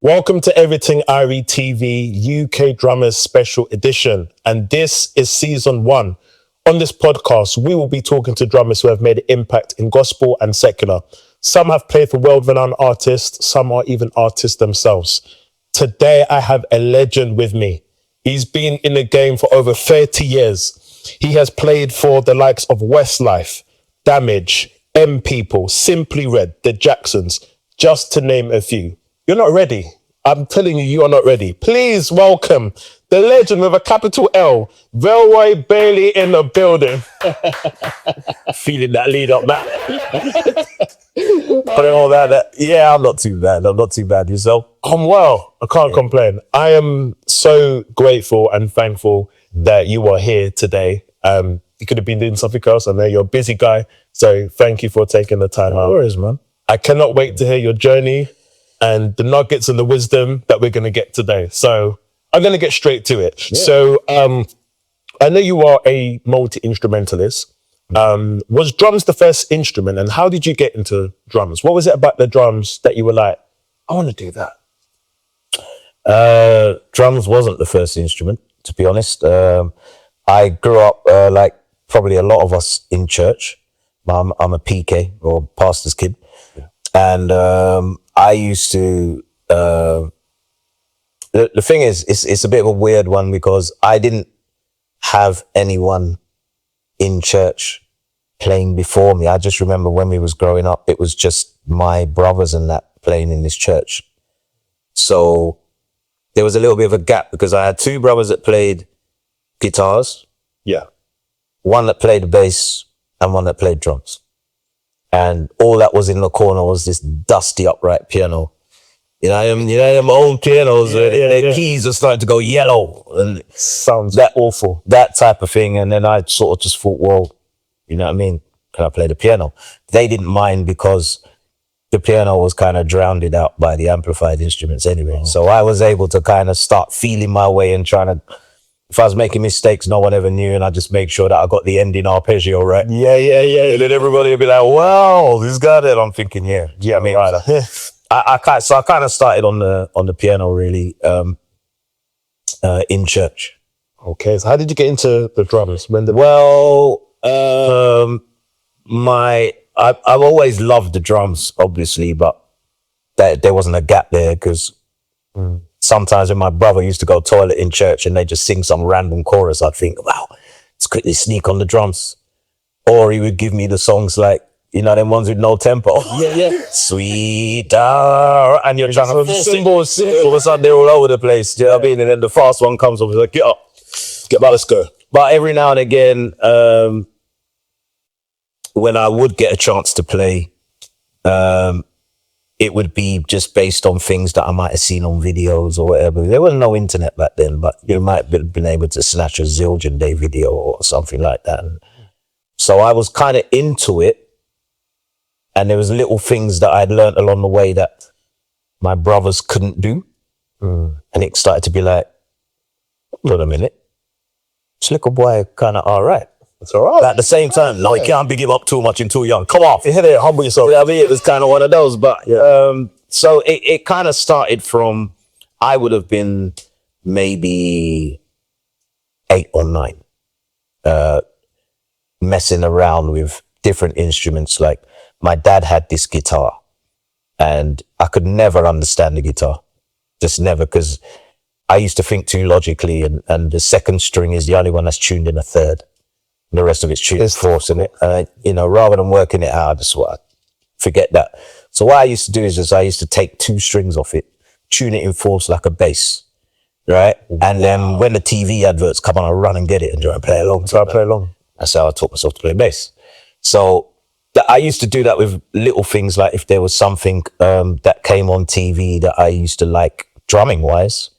Welcome to Everyting Irie TV UK Drummers Special Edition, and this is season 1. On this podcast, we will be talking to drummers who have made an impact in gospel and secular. Some have played for world-renowned artists, some are even artists themselves. Today, I have a legend with me. He's been in the game for over 30 years. He has played for the likes of Westlife, Damage, M People, Simply Red, The Jacksons, just to name a few. You're not ready. I'm telling you, you are not ready. Please welcome the legend with a capital L, Velroy Bailey in the building. Feeling that lead up, man. Putting all that. Yeah, I'm not too bad. Yourself? I'm well. I can't complain. I am so grateful and thankful that you are here today. You could have been doing something else. I know you're a busy guy. So thank you for taking the time out. No worries, man. I cannot wait to hear your journey and the nuggets and the wisdom that we're going to get today. So I'm going to get straight to it. Yeah. So I know you are a multi-instrumentalist. Was drums the first instrument, and how did you get into drums? What was it about the drums that you were like, I want to do that? Drums wasn't the first instrument, to be honest. I grew up like probably a lot of us in church. I'm a PK, or pastor's kid. Yeah. And I used to, the thing is, it's a bit of a weird one because I didn't have anyone in church playing before me. I just remember when we was growing up, it was just my brothers and that playing in this church. So there was a little bit of a gap because I had 2 brothers that played guitars. Yeah. One that played the bass and one that played drums. And all that was in the corner was this dusty upright piano. You know them old pianos where their keys are starting to go yellow. And sounds that awful. That type of thing. And then I sort of just thought, well, you know what I mean? Can I play the piano? They didn't mind because the piano was kind of drowned out by the amplified instruments anyway. Oh. So I was able to kind of start feeling my way and trying to, if I was making mistakes, no one ever knew, and I just make sure that I got the ending arpeggio right. Yeah. And then everybody would be like, wow, this guy that I'm thinking, yeah. I mean, right. I kind of started on the piano really in church. Okay, so how did you get into the drums? I've always loved the drums, obviously, but there wasn't a gap there because sometimes when my brother used to go toilet in church and they just sing some random chorus, I'd think, wow, let's quickly sneak on the drums. Or he would give me the songs like, you know, them ones with no tempo. Yeah. Sweet, and you're trying to cymbals. All of a sudden they're all over the place. Do you know what I mean? And then the fast one comes up, it's like, get up, let's go. But every now and again, when I would get a chance to play, it would be just based on things that I might have seen on videos or whatever. There was no internet back then, but you might have been able to snatch a Zildjian Day video or something like that. And so I was kind of into it. And there was little things that I'd learned along the way that my brothers couldn't do. And it started to be like, hold on a minute. This little boy kind of all right. It's all right. But at the same time, no, you can't big him up too much and too young. Come on. You hit it, humble yourself. You know what I mean? It was kind of one of those. But so it kind of started from, I would have been maybe 8 or 9, messing around with different instruments. Like my dad had this guitar and I could never understand the guitar. Just never, because I used to think too logically, and the second string is the only one that's tuned in a third. The rest of it's tuned in fourths, in it. You know, rather than working it out, I just forget that. So what I used to do is just I used to take 2 strings off it, tune it in fourths like a bass, right? And then when the TV adverts come on, I run and get it and try and play along. That's how I taught myself to play bass. So I used to do that with little things, like if there was something that came on TV that I used to like drumming wise,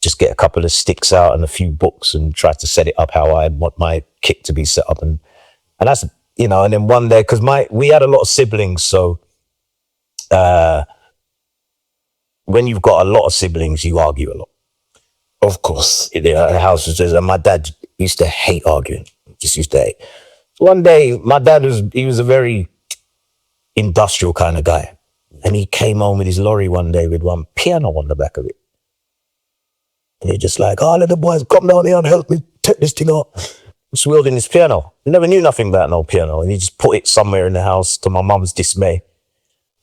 just get a couple of sticks out and a few books and try to set it up how I want my kick to be set up. And that's, you know, and then one day, because we had a lot of siblings, so when you've got a lot of siblings, you argue a lot. Of course. The house was just, and my dad used to hate arguing. Just used to hate. One day, my dad was a very industrial kind of guy. And he came home with his lorry one day with one piano on the back of it. And he's just like, all of the boys, come down here and help me take this thing out. Just wielding his piano. He never knew nothing about no piano. And he just put it somewhere in the house to my mum's dismay.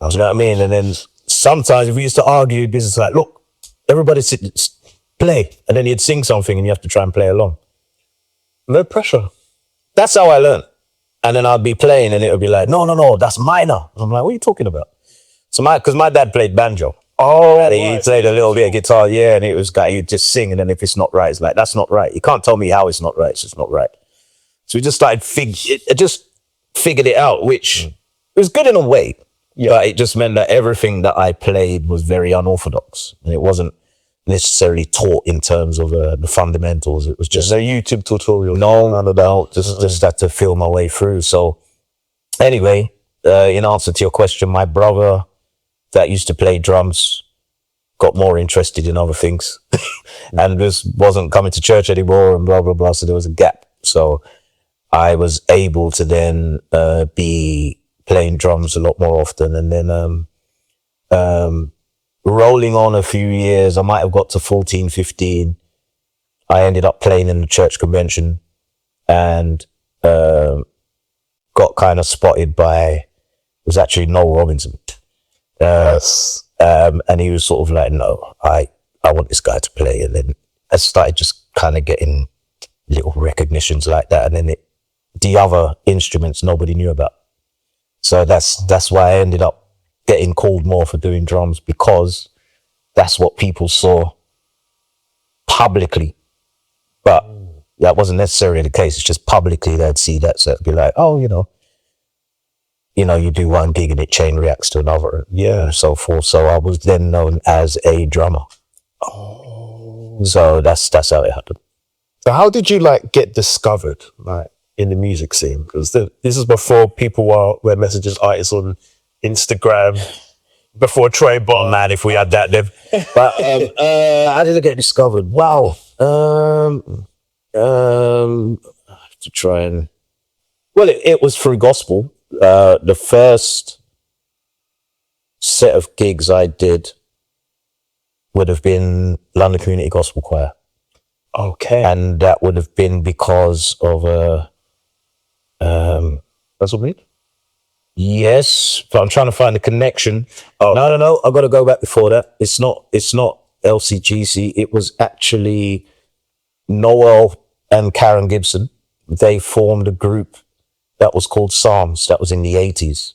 You know what I mean? And then sometimes if we used to argue, it'd be just like, look, everybody sit, play. And then he'd sing something and you have to try and play along. No pressure. That's how I learned. And then I'd be playing and it would be like, no, that's minor. And I'm like, what are you talking about? So because my dad played banjo. Oh, and he played a little bit of guitar, yeah, and it was like, he'd just sing, and then if it's not right, it's like, that's not right. You can't tell me how it's not right, it's just not right. So we just started, just figured it out, which it was good in a way, but it just meant that everything that I played was very unorthodox, and it wasn't necessarily taught in terms of the fundamentals. It was just a YouTube tutorial. No doubt, just had to feel my way through. So anyway, in answer to your question, my brother that used to play drums got more interested in other things and just wasn't coming to church anymore and blah, blah, blah. So there was a gap. So I was able to then be playing drums a lot more often. And then rolling on a few years, I might have got to 14, 15. I ended up playing in the church convention and got kind of spotted by, it was actually Noel Robinson. Yes. And he was sort of like, no, I want this guy to play. And then I started just kind of getting little recognitions like that. And then the other instruments nobody knew about. So that's why I ended up getting called more for doing drums, because that's what people saw publicly. But that wasn't necessarily the case. It's just publicly they'd see that. So it'd be like, oh, you know, you do one gig and it chain reacts to another, and so forth. So I was then known as a drummer. Oh. So that's how it happened. So how did you get discovered in the music scene? Because this is before people were messaging artists on Instagram, before Trey Bar. Man, if we had that, then. But how did I get discovered? Wow. I have to try and. Well, it was through gospel. The first set of gigs I did would have been London Community Gospel Choir. Okay. And that would have been because of that's what I mean? Yes, but I'm trying to find the connection. Oh no, I've got to go back before that. It's not LCGC. It was actually Noel and Karen Gibson. They formed a group that was called Psalms. That was in the 80s.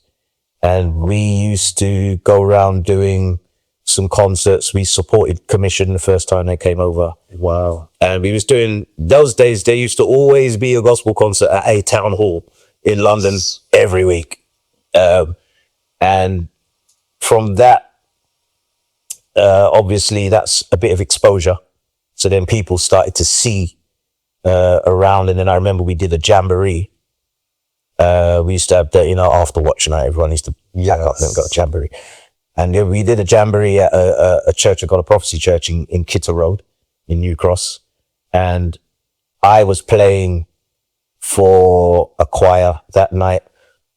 And we used to go around doing some concerts. We supported Commission the first time they came over. Wow. And we was doing, those days, there used to always be a gospel concert at a town hall in London every week. And from that, obviously that's a bit of exposure. So then people started to see around. And then I remember we did a jamboree. We used to have the, after watch night, everyone used to yak up and go to jamboree. And then we did a jamboree at a church, I got a prophecy church in Kitter Road in New Cross. And I was playing for a choir that night.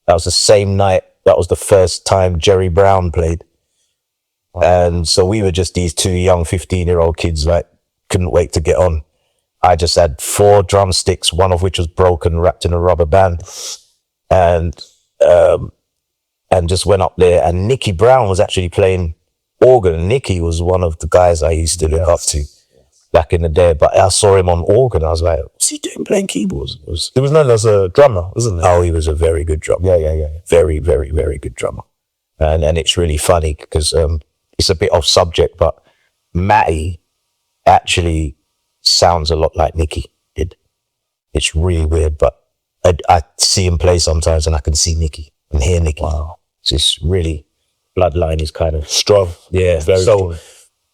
That was the same night. That was the first time Jerry Brown played. Wow. And so we were just these two young 15-year-old kids, couldn't wait to get on. I just had 4 drumsticks, one of which was broken, wrapped in a rubber band. And just went up there, and Nicky Brown was actually playing organ. Nicky was one of the guys I used to look up to back in the day, but I saw him on organ. I was like, what's he doing playing keyboards? He was known as a drummer, wasn't he? Oh, he was a very good drummer. Yeah. Very, very, very good drummer. And it's really funny because it's a bit off subject, but Matty actually sounds a lot like Nicky did. It's really weird, but I see him play sometimes and I can see Nicky and hear Nicky. Wow. So it's really, bloodline is kind of strong. Yeah. Very strong.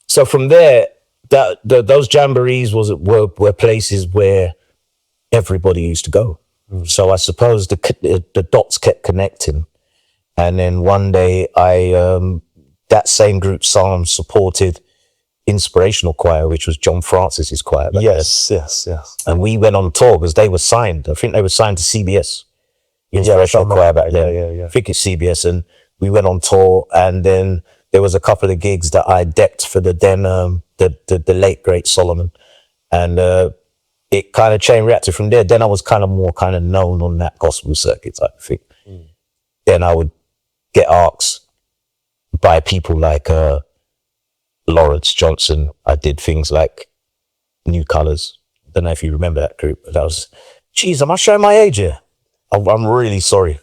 So from there, those jamborees were places where everybody used to go. So I suppose the dots kept connecting. And then one day that same group, Psalms, supported Inspirational Choir, which was John Francis's choir. Yes. And we went on tour because they were signed. I think they were signed to CBS. Inspirational Choir back then. Yeah. I think it's CBS. And we went on tour, and then there was a couple of gigs that I decked for the then the late great Solomon, and it kind of chain reacted from there. Then I was kind of more kind of known on that gospel circuit type of thing. Then I would get asked by people like Lawrence Johnson. I did things like New Colours. Don't know if you remember that group, but that was, geez, am I showing my age here? I'm really sorry.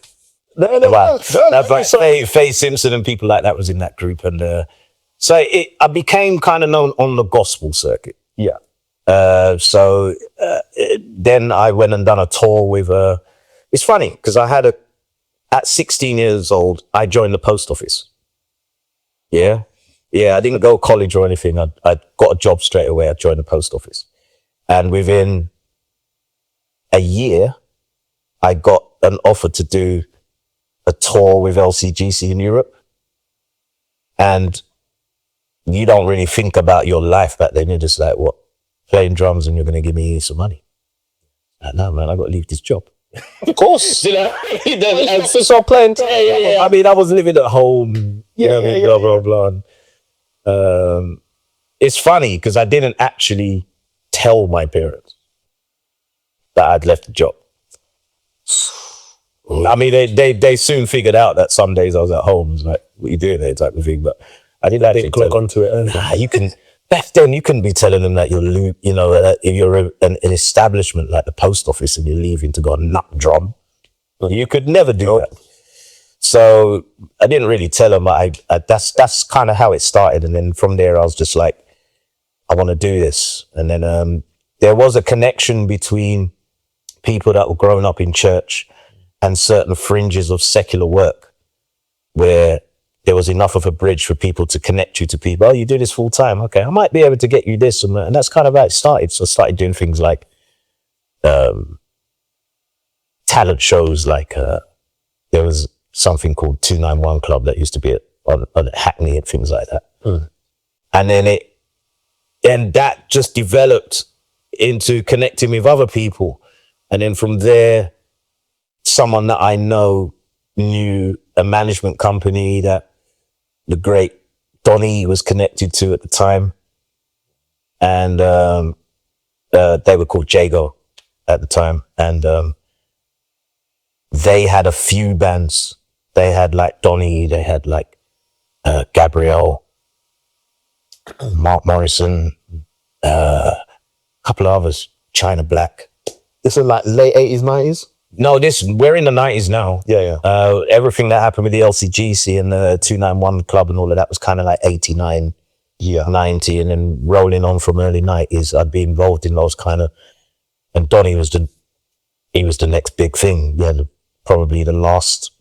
Faye Simpson and people like that was in that group, and so I became kind of known on the gospel circuit. Yeah. So then I went and done a tour with. It's funny because at 16 years old, I joined the post office. Yeah, I didn't go to college or anything. I got a job straight away. I joined the post office, and within a year, I got an offer to do a tour with LCGC in Europe. And you don't really think about your life back then. You're just like, what? Playing drums and you're going to give me some money. No, man, I got to leave this job. Of course. And so playing. Yeah. I mean, I was living at home. Blah, blah, blah. It's funny because I didn't actually tell my parents that I'd left the job. I mean, they soon figured out that some days I was at home. It's like, what are you doing there type of thing. But I didn't actually clock onto it. You can, back then you couldn't be telling them that if you're an establishment like the post office and you're leaving to go nut drum. You could never do that. So I didn't really tell them. That's kind of how it started. And then from there, I was just like, I want to do this. And then there was a connection between people that were growing up in church and certain fringes of secular work where there was enough of a bridge for people to connect you to people. Oh, you do this full time. Okay, I might be able to get you this and that. And that's kind of how it started. So I started doing things like talent shows. Like there was something called 291 Club that used to be on Hackney and things like that. And then that just developed into connecting with other people. And then from there, someone that I know knew a management company that the great Donny was connected to at the time. And they were called Jago at the time. And they had a few bands. They had like Donny, they had like Gabrielle, Mark Morrison, a couple of others, China Black. This is like late 80s, 90s? No, we're in the 90s now. Yeah. Everything that happened with the LCGC and the 291 Club and all of that was kind of like 89, 90, and then rolling on from early 90s, I'd be involved in those kind of, and Donny was the next big thing. Yeah, probably the last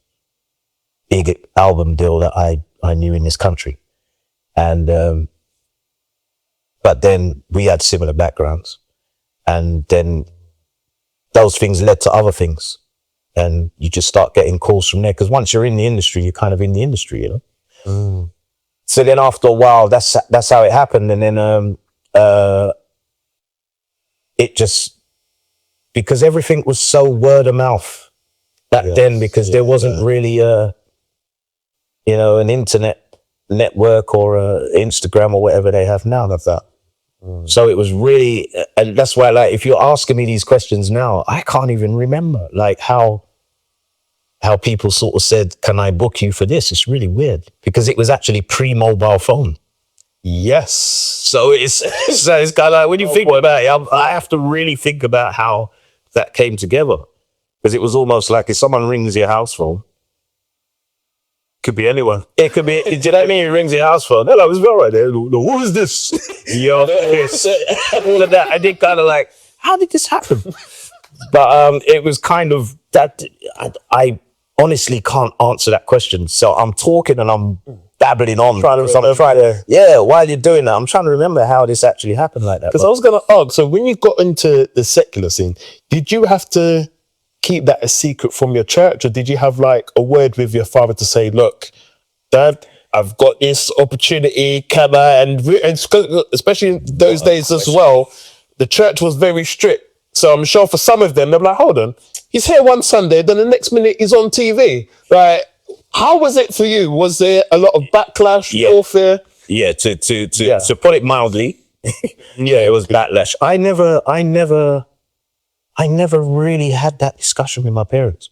big album deal that I knew in this country. And, but then we had similar backgrounds, and then those things led to other things, and you just start getting calls from there. Because once you're in the industry, you're kind of in the industry, you know. So then after a while, that's how it happened. And then it just, because everything was so word of mouth back then, because there wasn't really an internet network or Instagram or whatever they have now of that. So it was really, and that's why, like, if you're asking me these questions now, I can't even remember like how people sort of said, "Can I book you for this?" It's really weird because it was actually pre-mobile phone. Yes. So it's kind of like when you think about it, I have to really think about how that came together, because it was almost like if someone rings your house phone. Could be anyone. It could be. Do you know what I mean? He rings your house phone. Hello, it's Velroy there. Who is this? Yo, this. All of that. I did kind of like, how did this happen? But it was kind of that. I honestly can't answer that question. So I'm talking and I'm babbling on. While you're doing that, I'm trying to remember how this actually happened like that. Because I was going to ask, so when you got into the secular scene, did you have to keep that a secret from your church, or did you have like a word with your father to say, look, Dad, I've got this opportunity, can I? And especially in those days as well, the church was very strict. So I'm sure for some of them, they're like, hold on, he's here one Sunday, then the next minute he's on TV. Like, How was it for you? Was there a lot of backlash, warfare? Yeah, to put it mildly, Yeah, it was backlash. I never really had that discussion with my parents.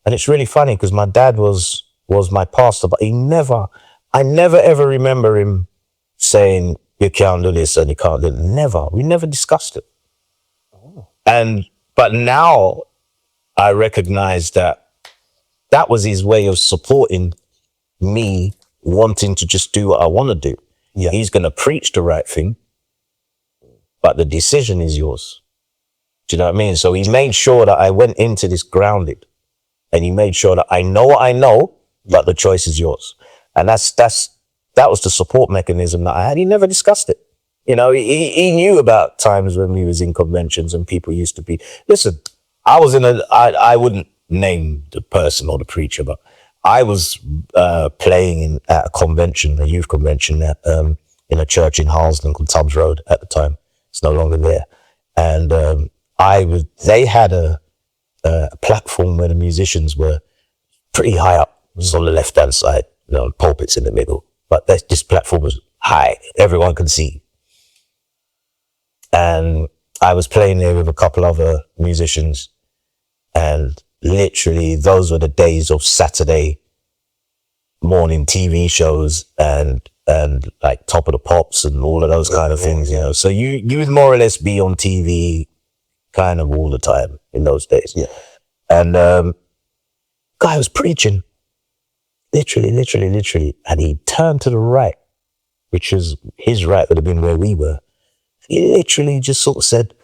And it's really funny because my dad was my pastor, but I never ever remember him saying, you can't do this and you can't do it. Never. We never discussed it. But now I recognize that was his way of supporting me wanting to just do what I want to do. Yeah. He's going to preach the right thing, but the decision is yours. Do you know what I mean? So he made sure that I went into this grounded, and he made sure that I know what I know, but the choice is yours. And that was the support mechanism that I had. He never discussed it. You know, he knew about times when we was in conventions and people used to be, listen, I wouldn't name the person or the preacher, but I was playing at a convention, a youth convention in a church in Harlesden called Tubbs Road at the time. It's no longer there. And they had a platform where the musicians were pretty high up. It was on the left-hand side, pulpits in the middle. But this platform was high. Everyone could see. And I was playing there with a couple other musicians. And literally, those were the days of Saturday morning TV shows and like Top of the Pops and all of those kind of things, So you would more or less be on TV kind of all the time in those days. Yeah. And guy was preaching, literally, and he turned to the right, which is his right would have been where we were. He literally just sort of said,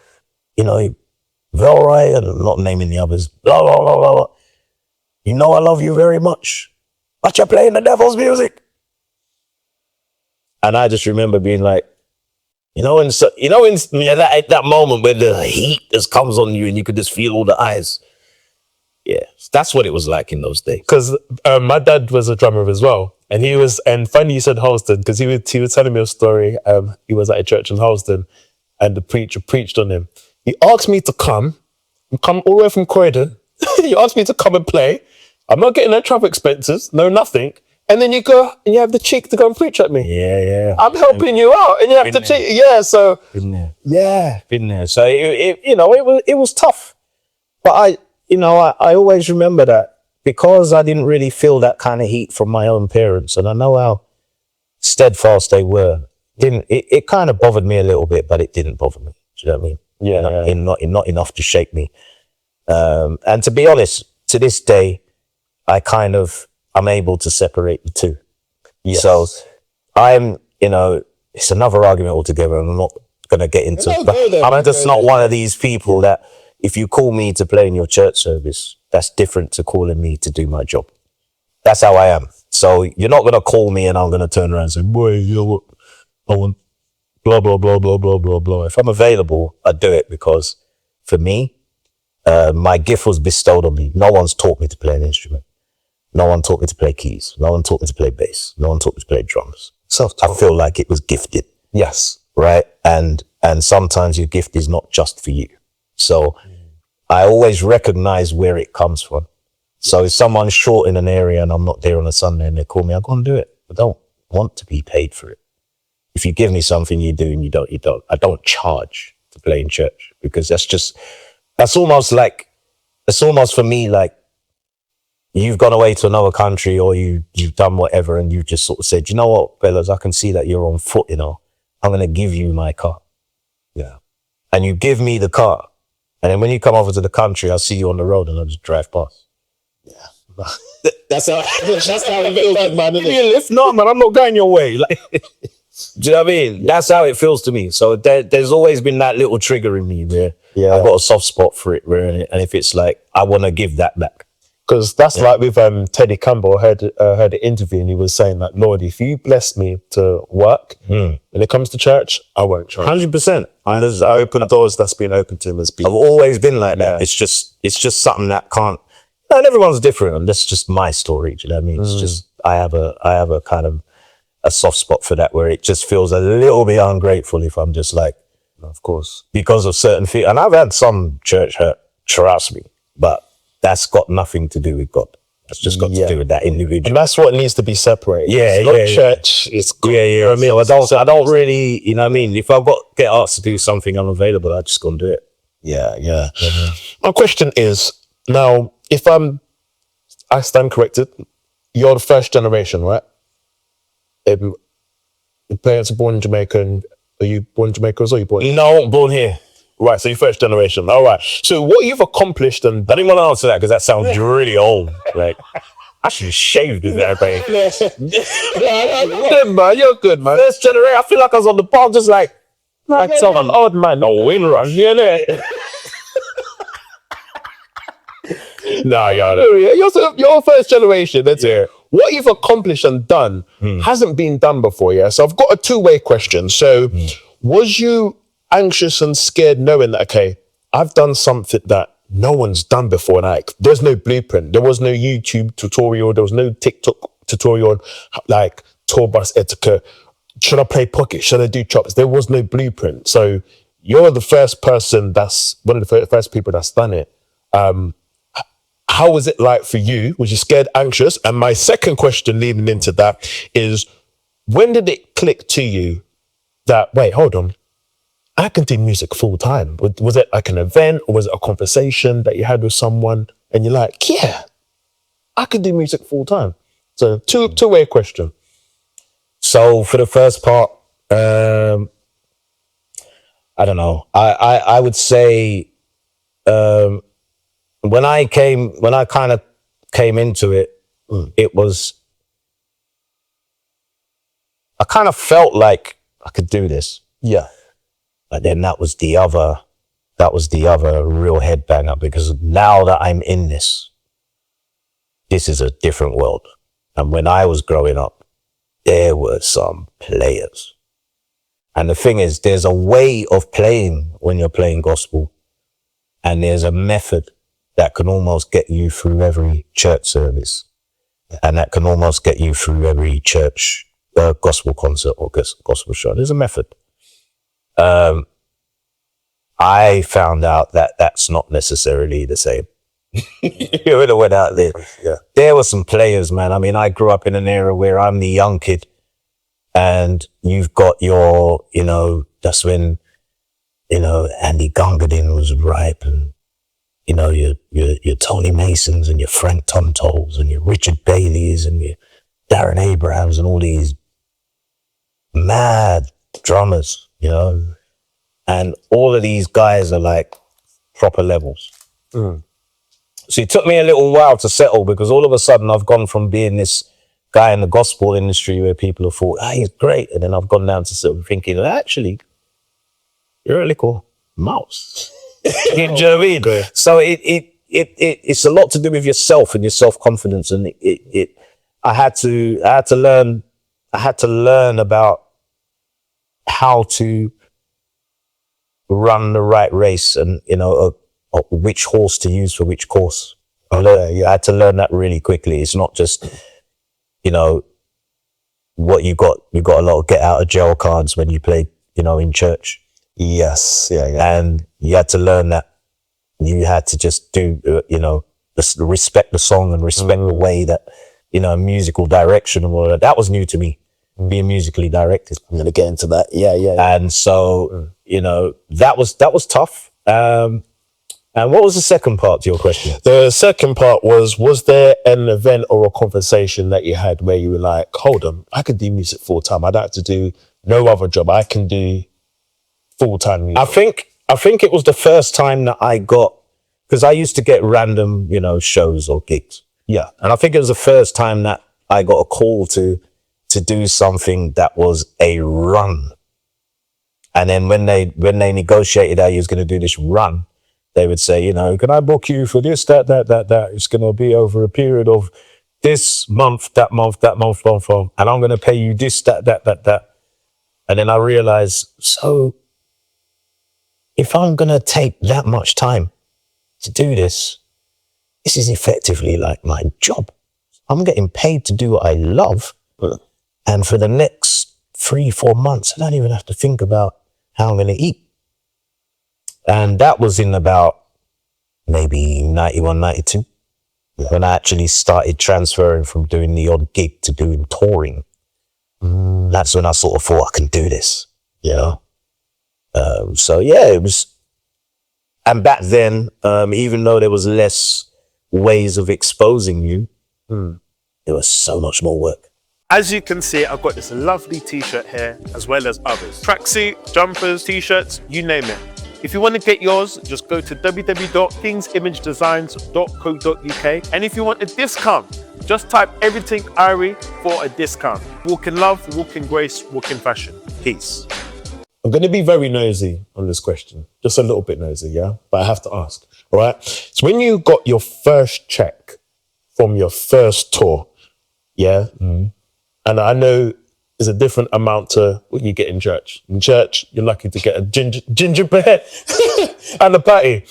Velroy, and I'm not naming the others, blah, blah, blah, blah, blah. I love you very much, but you're playing the devil's music. And I just remember being like, in that moment where the heat just comes on you and you could just feel all the eyes. Yeah, that's what it was like in those days. Because my dad was a drummer as well, and funny you said Harlesden, because he was telling me a story. He was at a church in Harlesden, and the preacher preached on him. He asked me to come all the way from Croydon. He asked me to come and play. I'm not getting no travel expenses, no nothing. And then you go and you have the cheek to go and preach at me. Yeah. I'm helping you out, and you have to cheat. Yeah, so been there. Yeah, been there. So it was tough, but I always remember that because I didn't really feel that kind of heat from my own parents, and I know how steadfast they were. It kind of bothered me a little bit, but it didn't bother me. Do you know what I mean? Yeah. Not enough to shake me. And to be honest, to this day, I'm able to separate the two. Yes. So it's another argument altogether, and I'm not going to get into it. But I'm just not one of these people that if you call me to play in your church service, that's different to calling me to do my job. That's how I am. So you're not going to call me and I'm going to turn around and say, boy, I want blah, blah, blah, blah, blah, blah, blah. If I'm available, I do it because for me, my gift was bestowed on me. No one's taught me to play an instrument. No one taught me to play keys. No one taught me to play bass. No one taught me to play drums. So I feel like it was gifted. Yes. Right. And sometimes your gift is not just for you. So I always recognize where it comes from. So if someone's short in an area and I'm not there on a Sunday and they call me, I'll go and do it. I don't want to be paid for it. If you give me something, you do, and you don't, you don't. I don't charge to play in church because that's almost for me like, you've gone away to another country or you've done whatever and you've just sort of said, you know what, fellas, I can see that you're on foot, I'm going to give you my car. Yeah. And you give me the car. And then when you come over to the country, I'll see you on the road and I'll just drive past. Yeah. That's how it feels like, man. Give me a lift? No, man, I'm not going your way. Like, do you know what I mean? That's how it feels to me. So there's always been that little trigger in me where I've got a soft spot for it. And if it's like, I want to give that back. Because that's like with Teddy Campbell. I heard an interview and he was saying that, Lord, if you bless me to work, when it comes to church, I won't charge. 100%. I open doors that's been open to him as people. I've always been like that. It's just something that can't. And everyone's different, and that's just my story. Do you know what I mean? It's just I have a kind of a soft spot for that where it just feels a little bit ungrateful if I'm just like, of course, because of certain things. And I've had some church hurt, trust me, but that's got nothing to do with God. That's just got to do with that individual. And that's what needs to be separated. Yeah, it's not church. It's I mean, I don't really, you know what I mean? If I've got get asked to do something, I'm available. I just go and do it. Yeah. My question is now, if I stand corrected, you're the first generation, right? Your parents are born in Jamaica. And are you born in Jamaica or are you born? No, born here. Right, so you're first generation. All right. So what you've accomplished and I didn't want to answer that because that sounds really old. Like, I should have shaved with that, babe. good, man. You're good, man. First generation, I feel like I was on the park just like some old man. No Windrush, you know. Nah, you're first generation. That's it. What you've accomplished and done hasn't been done before, yeah? So I've got a two-way question. So was you anxious and scared knowing that, okay, I've done something that no one's done before, like there's no blueprint, there was no YouTube tutorial, there was no TikTok tutorial, like tour bus etiquette, should I play pocket, should I do chops? There was no blueprint. So you're the first person, that's one of the first people that's done it. How was it like for you? Was you scared, anxious? And my second question leading into that is, when did it click to you that, wait, hold on, I can do music full time? Was it like an event or was it a conversation that you had with someone and you're like, yeah, I can do music full time? So two-way question. So for the first part, I don't know. I would say when I kind of came into it, it was, I kind of felt like I could do this. Yeah. But then that was the other real headbanger, because now that I'm in this is a different world. And when I was growing up, there were some players. And the thing is, there's a way of playing when you're playing gospel, and there's a method that can almost get you through every church service, and that can almost get you through every church gospel concert or gospel show. There's a method. I found out that that's not necessarily the same. You would have went out there. Yeah. There were some players, man. I mean, I grew up in an era where I'm the young kid, and you've got your, that's when, Andy Gungardin was ripe, and, your Tony Masons and your Frank Tontols and your Richard Baileys and your Darren Abrahams and all these mad drummers, and all of these guys are like proper levels. So it took me a little while to settle, because all of a sudden I've gone from being this guy in the gospel industry where people have thought, he's great. And then I've gone down to sort of thinking, actually, you're a little mouse. You know what I mean? Okay. So it's a lot to do with yourself and your self-confidence. And I had to learn about how to run the right race, and which horse to use for which course. I had to learn that really quickly. It's not just what you got a lot of get out of jail cards when you play in church. Yes. Yeah. And you had to learn that you had to just do respect the song and respect the way that musical direction and all of that was new to me, being musically directed. I'm gonna get into that. Yeah. And so that was tough. And what was the second part to your question? The second part was there an event or a conversation that you had where you were like, hold on, I could do music full time. I don't have to do no other job. I can do full time music. I think it was the first time that I got, because I used to get random, shows or gigs. Yeah. And I think it was the first time that I got a call to do something that was a run. And then when they negotiated how you was going to do this run, they would say, can I book you for this, that. It's going to be over a period of this month, that month, and I'm going to pay you this, that. And then I realized, so if I'm going to take that much time to do this is effectively like my job. I'm getting paid to do what I love. And for the next 3-4 months, I don't even have to think about how I'm going to eat. And that was in about maybe 91, 92. when I actually started transferring from doing the odd gig to doing touring. That's when I sort of thought I can do this, you know? So yeah, it was, and back then, even though there was less ways of exposing you, there was so much more work. As you can see, I've got this lovely t-shirt here, as well as others. Tracksuit, jumpers, t-shirts, you name it. If you want to get yours, just go to www.kingsimagedesigns.co.uk. And if you want a discount, just type Everyting Irie for a discount. Walk in love, walk in grace, walk in fashion. Peace. I'm going to be very nosy on this question. Just a little bit nosy, yeah? But I have to ask, all right? So when you got your first check from your first tour, yeah? And I know there's a different amount to what you get in church. In church, you're lucky to get a gingerbread and a patty.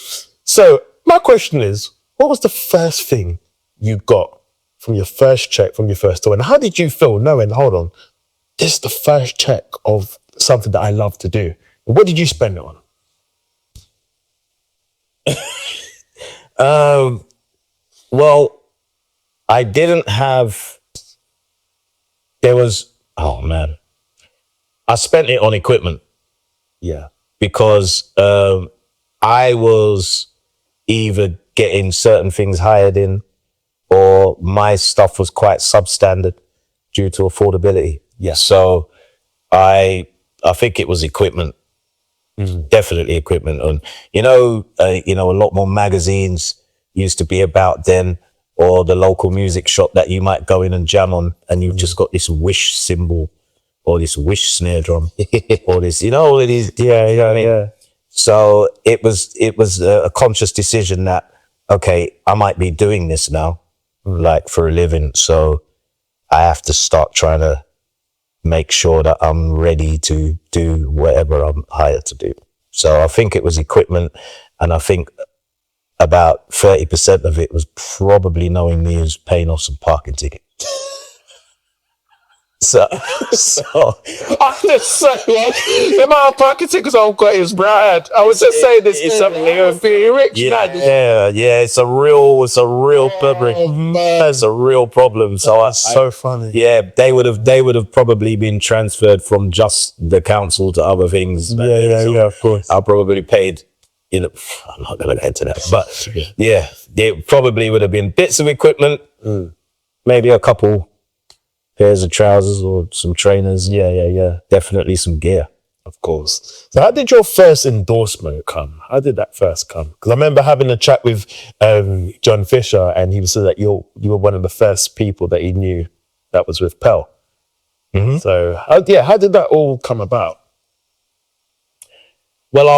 So my question is, what was the first thing you got from your first check from your first tour? And how did you feel knowing, hold on, this is the first check of something that I love to do? What did you spend it on? Well, I didn't have, there was, oh man, I spent it on equipment. Yeah. Because I was either getting certain things hired in, or my stuff was quite substandard due to affordability. Yeah. So I think it was equipment. Definitely equipment. And a lot more magazines used to be about then, or the local music shop that you might go in and jam on, and you've just got this wish cymbal or this wish snare drum or this, all of these. Yeah, you know what I mean? Yeah. So it was a conscious decision that, okay, I might be doing this now, like for a living. So I have to start trying to make sure that I'm ready to do whatever I'm hired to do. So I think it was equipment, and I think about 30% of it was probably knowing me as paying off some parking ticket. So I just say, the amount of parking tickets I've got is bad. I was just saying this is something very rich. Yeah, it's a real problem. Oh, man. It's a real problem. So So funny. yeah, they would have probably been transferred from just the council to other things. Yeah, of course. I probably paid, I'm not going to get into that, but yeah, it probably would have been bits of equipment, maybe a couple pairs of trousers or some trainers. Yeah. Definitely some gear. Of course. So how did your first endorsement come? How did that first come? Because I remember having a chat with John Fisher, and he said that you were one of the first people that he knew that was with Pell. So how did that all come about? Well, I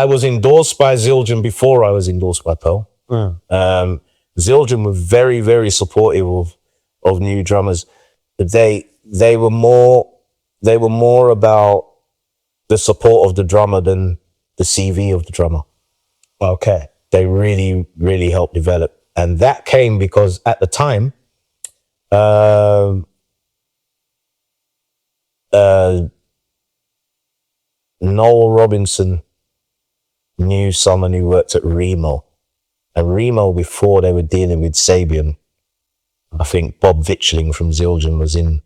was endorsed by Zildjian before I was endorsed by Pell. Zildjian were very, very supportive of new drummers. They were more about the support of the drummer than the CV of the drummer. Okay. They really, really helped develop. And that came because at the time, Noel Robinson knew someone who worked at Remo. And Remo, before they were dealing with Sabian, I think Bob Vitchling from Zildjian was in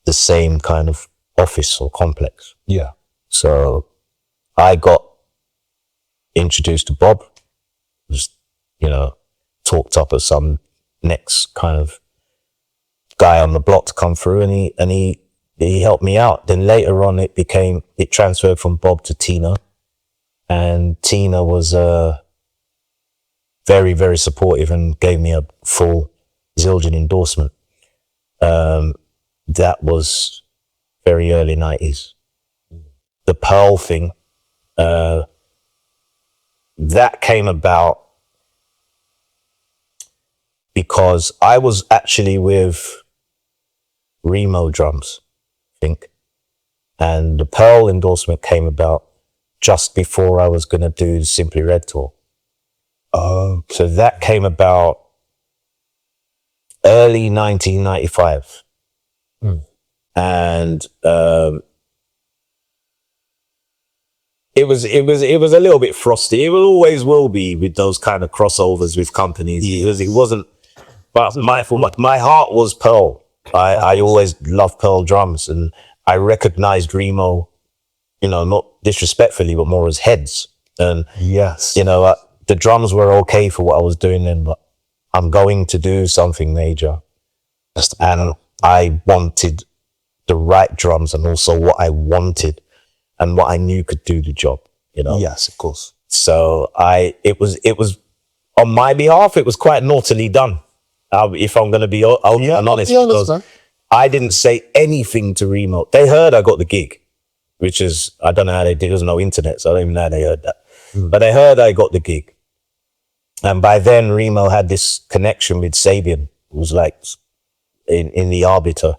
the same kind of office or complex. Yeah. So I got introduced to Bob, just, talked up as some next kind of guy on the block to come through, and he helped me out. Then later on it transferred from Bob to Tina, and Tina was very, very supportive and gave me a full Zildjian endorsement. That was very early 90s. The Pearl thing, that came about because I was actually with Remo drums, I think. And the Pearl endorsement came about just before I was going to do the Simply Red tour. Oh. So that came about early 1995. And it was a little bit frosty. It always will be with those kind of crossovers with companies. It wasn't, but my heart was Pearl. I always loved Pearl drums, and I recognized Remo, you know, not disrespectfully, but more as heads. And Yes. you know, the drums were okay for what I was doing then, but I'm going to do something major. And I wanted the right drums, and also what I wanted and what I knew could do the job, you know? Yes, of course. So it was on my behalf, it was quite naughtily done. If I'm going to be honest, because I didn't say anything to Remo. They heard I got the gig, which is, I don't know how they did. There was no internet, so I don't even know how they heard that. But they heard I got the gig. And by then, Remo had this connection with Sabian, who was like in the Arbiter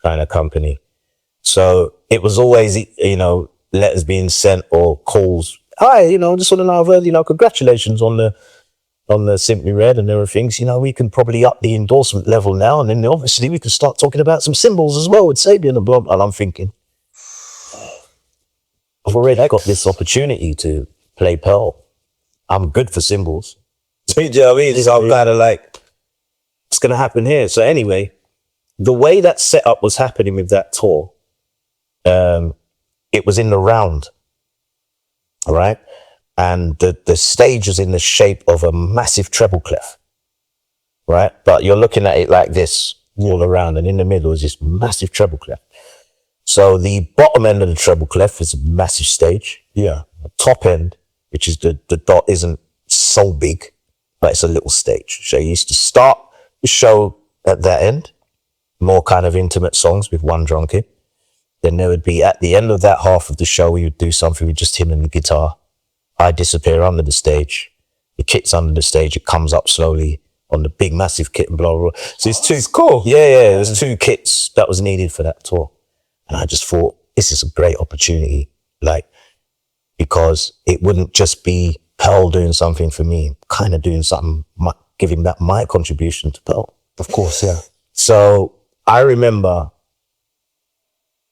kind of company. So it was always, you know, letters being sent or calls. Hi, you know, just want to know, I've heard, you know, congratulations on the Simply Red and everything. So, you know, we can probably up the endorsement level now. And then obviously we can start talking about some symbols as well with Sabian and blah, blah. And I'm thinking, I've already got this opportunity to play Pearl. I'm good for symbols. Do you know what I mean? So I'm kind of like, what's going to happen here? So anyway, the way that setup was happening with that tour, it was in the round, all right? And the stage was in the shape of a massive treble clef, right? But you're looking at it like this all around, and in the middle is this massive treble clef. So the bottom end of the treble clef is a massive stage. Yeah. The top end, which is the dot, isn't so big, but it's a little stage. So you used to start the show at that end, more kind of intimate songs with one drum kit. Then there would be, at the end of that half of the show, we would do something with just him and the guitar. I disappear under the stage. The kit's under the stage. It comes up slowly on the big, massive kit and blah, blah, blah. So it's cool. Yeah. There's 2 kits that was needed for that tour. And I just thought, this is a great opportunity. Like, because it wouldn't just be Pearl doing something for me, kind of doing something, giving that my contribution to Pearl. Of course, yeah. So I remember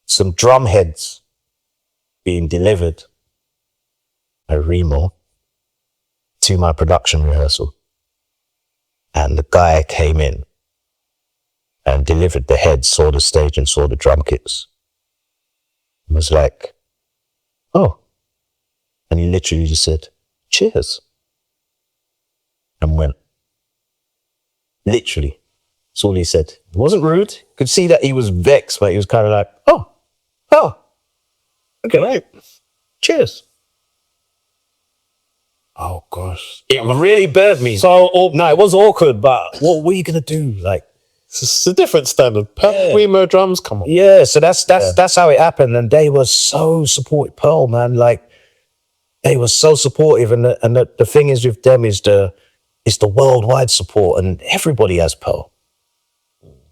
some drum heads being delivered by Remo to my production rehearsal. And the guy came in and delivered the heads, saw the stage and saw the drum kits. And was like, oh. And he literally just said, cheers. And went. Literally. That's all he said. It wasn't rude. Could see that he was vexed, but he was kind of like, oh, okay, right. Cheers. Oh gosh. It really burnt me. So, no, it was awkward, but what were you going to do? Like, It's a different standard. Remo drums, come on. yeah, so that's how it happened. And they were so supportive, Pearl, man. Like, they were so supportive. And the thing is with them is the worldwide support, and everybody has Pearl.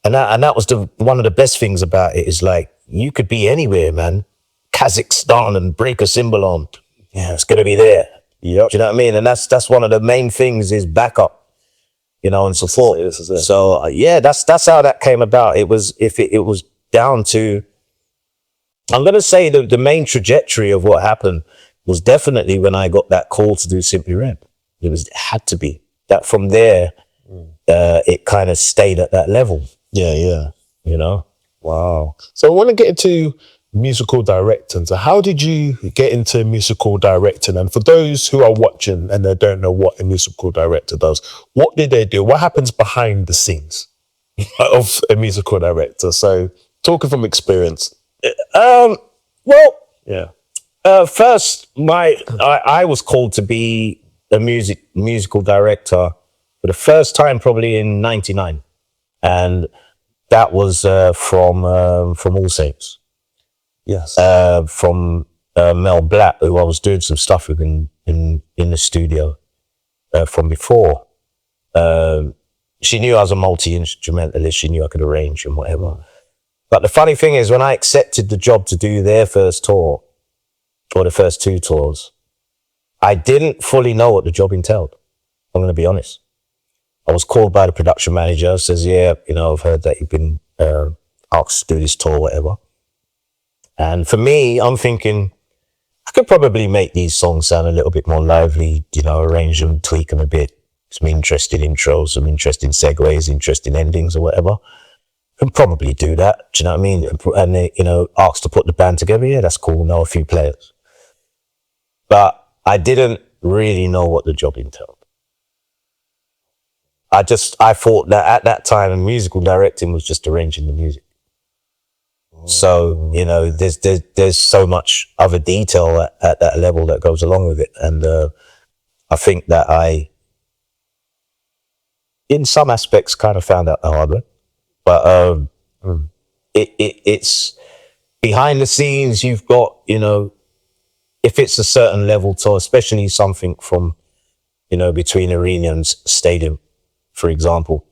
And that was one of the best things about it, is like, you could be anywhere, man. Kazakhstan, and break a cymbal on. Yeah, it's gonna be there. Yep. Do you know what I mean? And that's one of the main things, is backup, you know, and support. So yeah, that's how that came about. It was down to, I'm gonna say the main trajectory of what happened was definitely when I got that call to do Simply Red. It had to be that. From there, it kind of stayed at that level. Yeah. You know. Wow. So I want to get into musical directing. So how did you get into musical directing? And for those who are watching and they don't know what a musical director does, what did they do? What happens behind the scenes of a musical director? So talking from experience. Well, Yeah. first, I was called to be a musical director for the first time probably in '99, and that was from All Saints. Yes. From Mel Blatt, who I was doing some stuff with in the studio from before. She knew I was a multi-instrumentalist. She knew I could arrange and whatever. But the funny thing is, when I accepted the job to do their first tour, or the first 2 tours, I didn't fully know what the job entailed. I'm going to be honest. I was called by the production manager, says, yeah, you know, I've heard that you've been asked to do this tour, whatever. And for me, I'm thinking, I could probably make these songs sound a little bit more lively, you know, arrange them, tweak them a bit. Some interesting intros, some interesting segues, interesting endings or whatever. Can probably do that. Do you know what I mean? And they, you know, asked to put the band together. Yeah, that's cool. Know a few players. But I didn't really know what the job entailed. I thought that at that time, musical directing was just arranging the music. So, you know, there's so much other detail at that level that goes along with it. And I think that I, in some aspects, kind of found out the hard way. But it's behind the scenes, you've got, you know, if it's a certain level to, especially something from, you know, between arena and stadium, for example,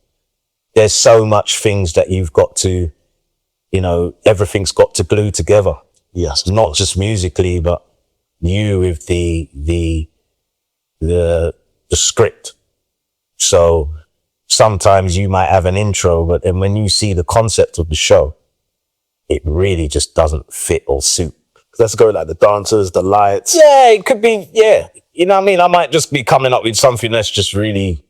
there's so much things that you've got to, you know, everything's got to glue together. Yes. Not just musically, but you with the script. So sometimes you might have an intro, but then when you see the concept of the show, it really just doesn't fit or suit. Let's go like the dancers, the lights. Yeah, it could be, yeah. You know what I mean? I might just be coming up with something that's just really,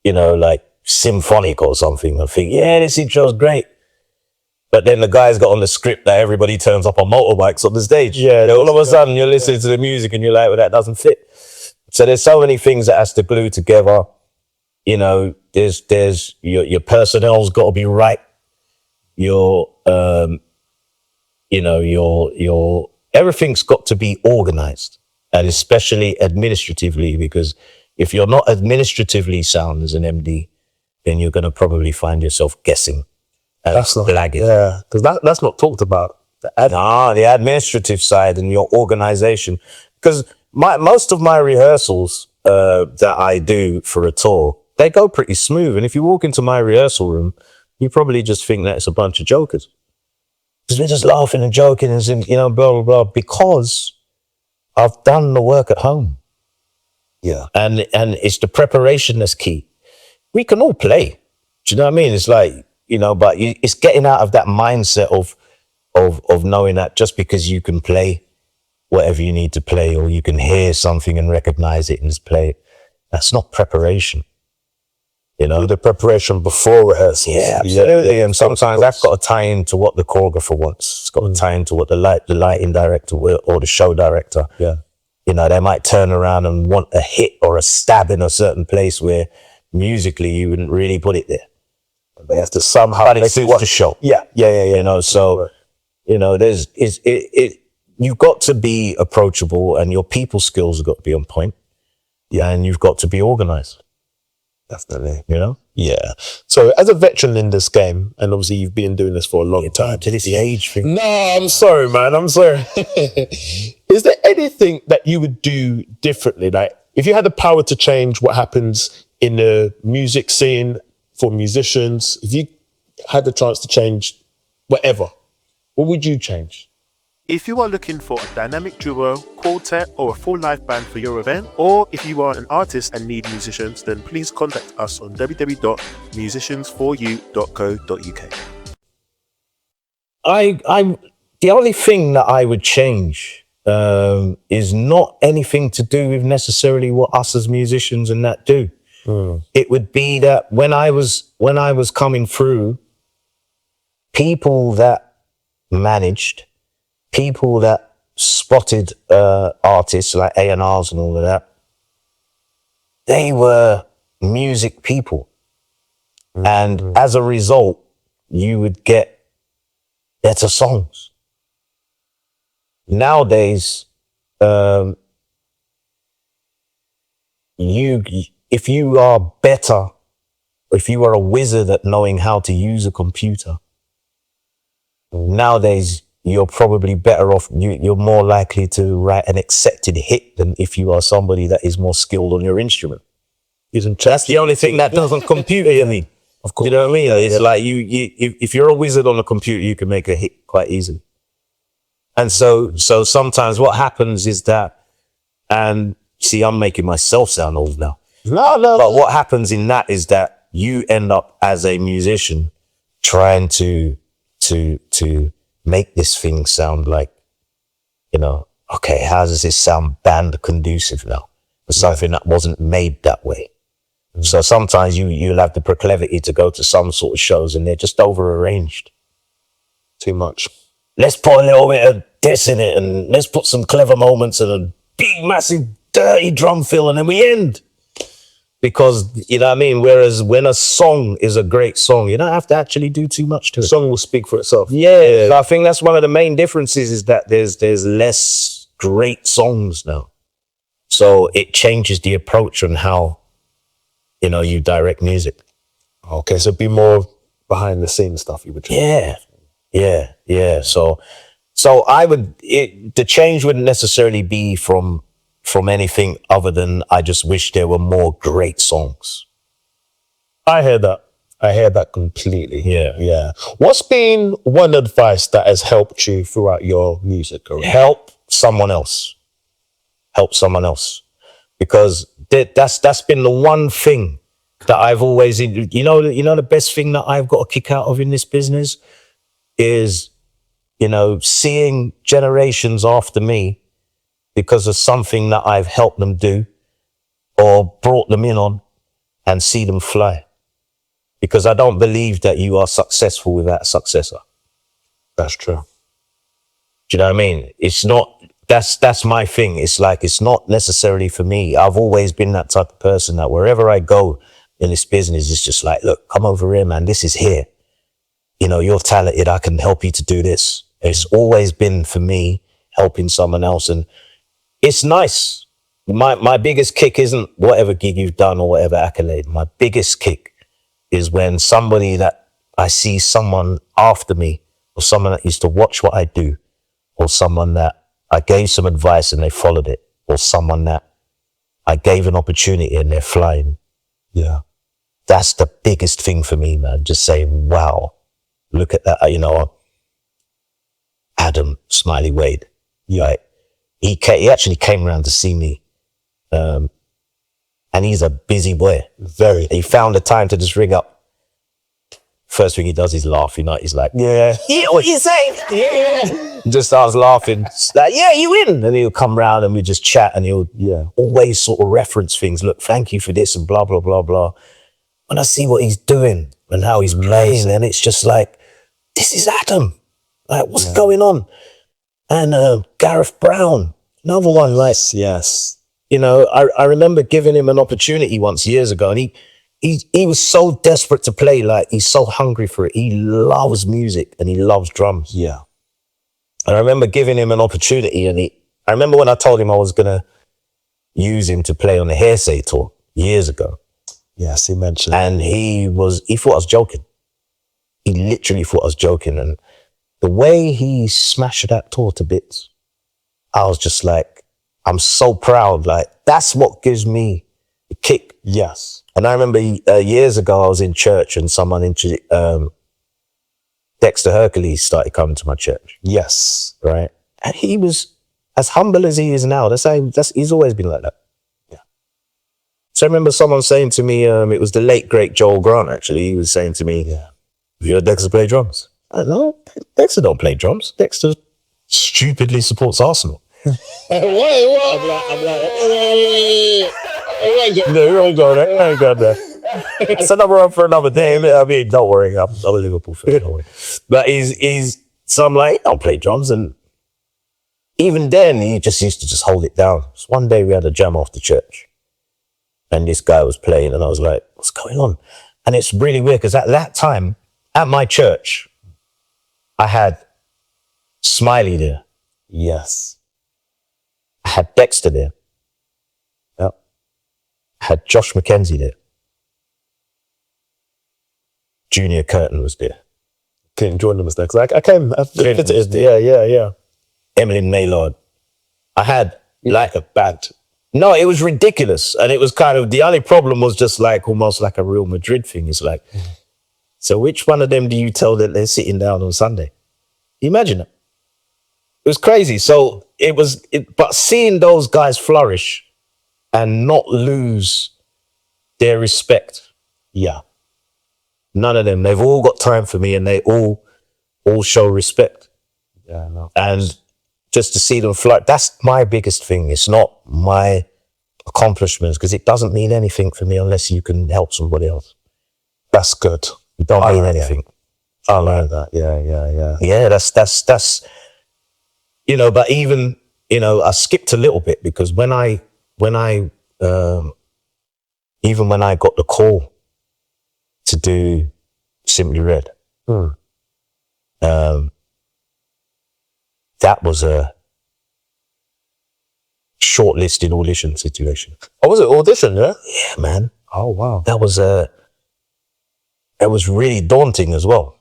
you know, like symphonic or something. I think, yeah, this intro's great. But then the guy's got on the script that everybody turns up on motorbikes on the stage. Yeah. All of a sudden you're listening to the music and you're like, well, that doesn't fit. So there's so many things that has to glue together. You know, there's your personnel's got to be right. Your, you know, your everything's got to be organized, and especially administratively, because if you're not administratively sound as an MD, then you're going to probably find yourself guessing. That's not, blagging. yeah, because that's not talked about. The administrative side and your organization. Because most of my rehearsals that I do for a tour, they go pretty smooth. And if you walk into my rehearsal room, you probably just think that it's a bunch of jokers. Because we're just laughing and joking and, you know, blah, blah, blah, because I've done the work at home. Yeah. And it's the preparation that's key. We can all play. Do you know what I mean? It's like, you know, but it's getting out of that mindset of knowing that just because you can play whatever you need to play, or you can hear something and recognize it and just play it, that's not preparation. You know, the preparation before rehearsals. Yeah, absolutely. And sometimes that's got to tie into what the choreographer wants. It's got to tie into what the lighting director or the show director. Yeah. You know, they might turn around and want a hit or a stab in a certain place where musically you wouldn't really put it there. They have to somehow. But it suits the show. Yeah. You know, so, you know, you've got to be approachable, and your people skills have got to be on point. Yeah. And you've got to be organized. Definitely. You know? Yeah. So as a veteran in this game, and obviously you've been doing this for a long time. To this age thing. No, I'm sorry, man. I'm sorry. Is there anything that you would do differently? Like, if you had the power to change what happens in the music scene for musicians, if you had the chance to change whatever, what would you change? If you are looking for a dynamic duo, quartet, or a full live band for your event, or if you are an artist and need musicians, then please contact us on www.musiciansforyou.co.uk. The only thing that I would change is not anything to do with necessarily what us as musicians and that do. It would be that when I was coming through, people that managed, people that spotted artists like A&Rs and all of that, they were music people. And as a result, you would get better songs. Nowadays, if you are better, if you are a wizard at knowing how to use a computer, nowadays you're probably better off, you're more likely to write an accepted hit than if you are somebody that is more skilled on your instrument. That's the only thing that doesn't compute, I mean. Of course. You know what I mean? It's like if you're a wizard on a computer, you can make a hit quite easily. And so sometimes what happens is that, and see, I'm making myself sound old now. No. But what happens in that is that you end up as a musician trying to make this thing sound like You know, okay, how does this sound band conducive now? For something that wasn't made that way. So sometimes you'll have the proclivity to go to some sort of shows and they're just over arranged. Too much. Let's put a little bit of this in it and let's put some clever moments and a big, massive, dirty drum fill and then we end. Because, you know what I mean? Whereas when a song is a great song, you don't have to actually do too much to it. The song will speak for itself. Yeah, I think that's one of the main differences is that there's less great songs now. So it changes the approach on how, you know, you direct music. Okay, so be more behind the scenes stuff you would do. Yeah. So the change wouldn't necessarily be from anything other than I just wish there were more great songs. I hear that completely. Yeah. What's been one advice that has helped you throughout your music career? Help someone else. Because that's been the one thing that I've always, you know, the best thing that I've got a kick out of in this business is, you know, seeing generations after me because of something that I've helped them do or brought them in on and see them fly. Because I don't believe that you are successful without a successor. That's true. Do you know what I mean? It's not, that's my thing. It's like, it's not necessarily for me. I've always been that type of person that wherever I go in this business, it's just like, look, come over here, man. This is here. You know, you're talented. I can help you to do this. It's always been for me helping someone else. And it's nice. My biggest kick isn't whatever gig you've done or whatever accolade. My biggest kick is when somebody that I see someone after me or someone that used to watch what I do or someone that I gave some advice and they followed it or someone that I gave an opportunity and they're flying. Yeah. That's the biggest thing for me, man. Just saying, wow, look at that. You know, Adam Smiley Wade. Yeah. He actually came around to see me. And he's a busy boy. Very. He found the time to just ring up. First thing he does is laugh, you know. He's like, yeah, what you say? Yeah. Just starts laughing. Like, yeah, you win. And he'll come round and we just chat and he'll always sort of reference things. Look, thank you for this and blah, blah, blah, blah. When I see what he's doing and how he's playing, and it's just like, this is Adam. Like, what's going on? And Gareth Brown, another one, like, yes. You know, I remember giving him an opportunity once years ago, and he was so desperate to play, like he's so hungry for it. He loves music and he loves drums. Yeah. And I remember giving him an opportunity, and I remember when I told him I was gonna use him to play on the Hearsay tour years ago. Yes, he mentioned. And he thought I was joking. He literally thought I was joking, and the way he smashed that tour to bits, I was just like, I'm so proud. Like, that's what gives me a kick. Yes. And I remember years ago, I was in church and someone Dexter Hercules started coming to my church. Yes. Right. And he was as humble as he is now. He's always been like that. Yeah. So I remember someone saying to me, it was the late, great Joel Grant, actually. He was saying to me, have you heard Dexter play drums? I don't know. Dexter don't play drums. Dexter stupidly supports Arsenal. What? I'm like, no, I ain't got that. It's another one for another day. I mean, don't worry. I'm a Liverpool fan. Don't worry. But so I'm like, don't play drums. And even then, he just used to just hold it down. So one day we had a jam after church and this guy was playing and I was like, what's going on? And it's really weird because at that time, at my church, I had Smiley there. Yes. I had Dexter there. Yep. I had Josh McKenzie there. Junior Curtin was there. Couldn't join them as there because I came. I visited. Yeah. Emily Maylard. I had like a band. No, it was ridiculous. And it was kind of, the only problem was just like almost like a Real Madrid thing. It's like, so which one of them do you tell that they're sitting down on Sunday? Imagine it. It was crazy. So but seeing those guys flourish and not lose their respect. Yeah. None of them. They've all got time for me and they all show respect. Yeah, I know. And just to see them fly. That's my biggest thing. It's not my accomplishments, because it doesn't mean anything for me unless you can help somebody else. That's good. It don't mean anything. I like that. Yeah. Yeah, that's but even, I skipped a little bit, because even when I got the call to do Simply Red, that was a shortlisted audition situation. Oh, was it audition? Yeah. Yeah, man. Oh wow. That was really daunting as well.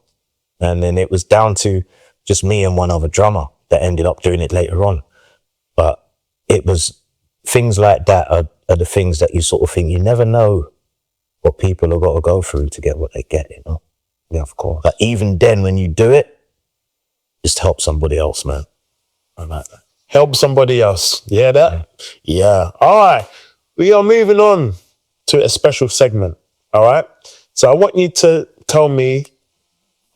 And then it was down to just me and one other drummer that ended up doing it later on. But it was things like that are the things that you sort of think, you never know what people have got to go through to get what they get, Yeah, of course. But even then, when you do it, just help somebody else, man. I like that. Help somebody else. Yeah, that? Yeah. All right. We are moving on to a special segment. All right. So I want you to tell me